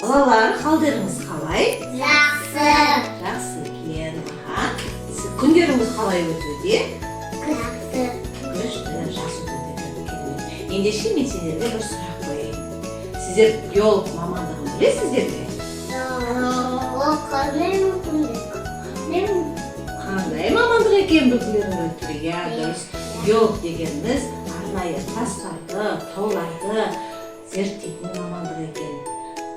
Балалар, қалдарыңыз қалай? Жақсы. Жақсы екен. Күндеріңіз қалай өтуде? Жақсы. Күшті, жақсы өтуде. Ендеше мен сіздерге бір сұрақ қояйын. Сіздер биолог мамандығын білесіздер ме? Қандай мамандық екен білгілерің өтті? Я дұрыс. Биолог дегеніміз арнайы тастарды, тауларды зерттейтін мамандық екен.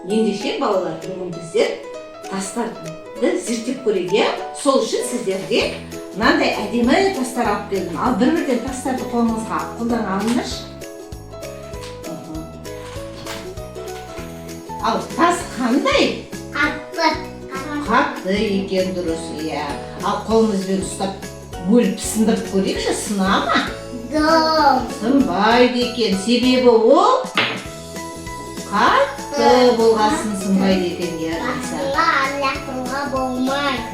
Ендеше балалар, бүгін біздер тастарды зерттеп көрейік, иә? Сол үшін сіздерге мынандай әдемі тастар алып келдім. Ал бір-бірден тастарды қолыңызға қолдана алыңызшы. Ал тас қандай? Қатты екен, дұрыс, иә. Ал қолымызбен ұстап бөліп сындырып көрейікші, сына ма? Сынбайды екен. Себебі ол қатты болғасын сынбайды екен, иә.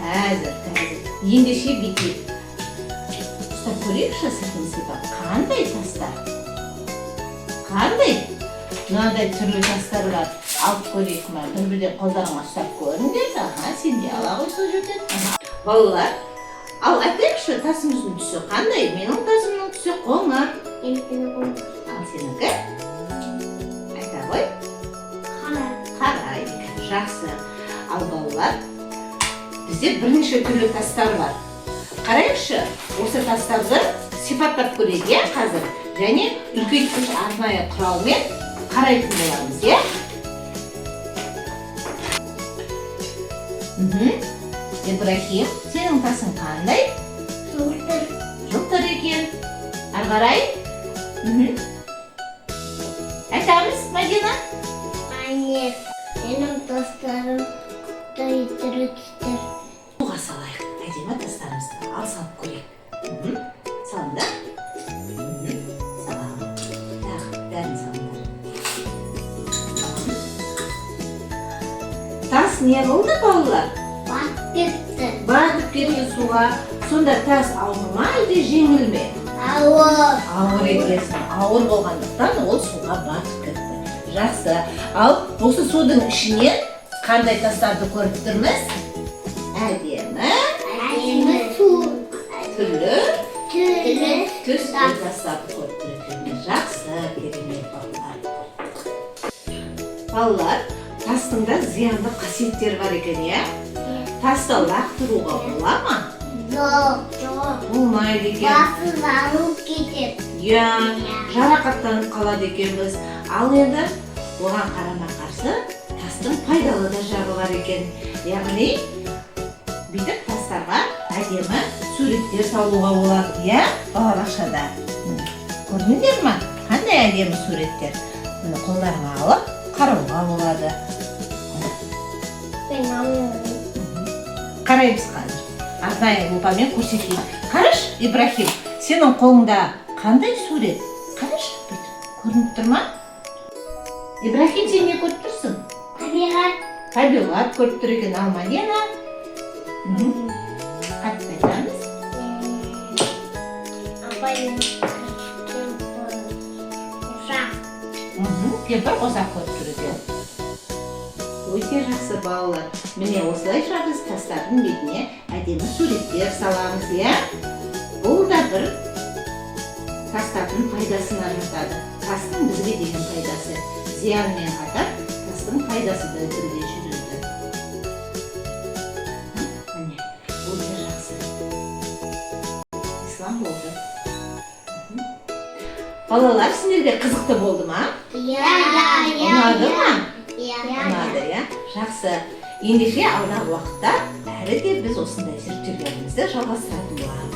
Қазір. Ендеше бүйтейік. Ұстап көрейікші, сыртын сипап. Қандай тастар? Қандай? Мынандай түрлі тастар бар. Алып көрейік ма? Бір-бірден қолдарыңа ұстап көріңдер. Сен де ала ғой сол жерден. Балалар, ал айтайықшы, тасымыздың түсі қандай? Менің тасымның түсі қоңыр. Ал сенікі? Айта ғой. Қарай. Жақсы. Ал балалар, бізде бірнеше түрлі тастар бар. Қарайықшы, осы тастарды сипаттап көрейік, иә, қазір. Және үлкейткіш арнайы құралмен қарайтын боламыз, иә? Ибрахим, сенің тасың қандай? Жылтыр екен. Ары қарай? Айтамыз, Мадина? Менің тастарым түріктер. Суға салайық. Әдемі тастарымызды ал салып көрейік. Салыңдар. Саламын. Бәрін салыңдар. Тас не болды, балалар? Батып кетті суға. Сонда тас ауыр ма, әлде жеңіл ме? Ауыр екенсің. Ауыр болғандықтан ол суға батып кетті. Жақсы. Ал осы судың ішінен қандай тастарды көріп тұрмыз? Әдемі Су. түрлі түсті Тас. тастарды көріп тұрмыз. Жақсы, керемет балалар. Балалар, тастың да зиянды қасиеттері бар екен, иә? Тасты лақтыруға бола ма? Жоқ. Болмайды екен. Тасы жанып кетеді. Иә, жарақаттанып қалады екенбіз. Ал енді оған қарама қарсы тастың пайдалы да жағы бар екен. Яғни бүйтіп тастарға әдемі суреттер салуға болады, иә, балабақшада. Көрдіңдер ме? Қандай әдемі суреттер? Мұны қолдарыңа алып қарауға болады. Қараймыз қазір. Арнайы лупамен көрсетейік. Қараш, Ибрахим, сенің қолыңда қандай сурет? Қараш, көрініп тұр ма? Ибрахим, сен не көріп тұрсың? Табиғат көріп тұр екен. Ал Мадина? Қатты айтамыз. Кемпір қосақ көріп тұр екен. Өте жақсы, балалар. Міне осылайша біз тастардың бетіне әдемі суреттер саламыз, иә? Бұл да бір тастардың пайдасына жатады. Тастың бізге деген пайдасы. Зиянмен қатар тастың пайдасы да бірге жүреді. Міне, өте жақсы. Ислам болды. Балалар, сендерге қызықты болды ма? Ұнады ма? Ұнады, иә? Жақсы. Ендеше алдағы уақытта әлі де біз осындай зерттеулерімізді жалғастыратын боламыз.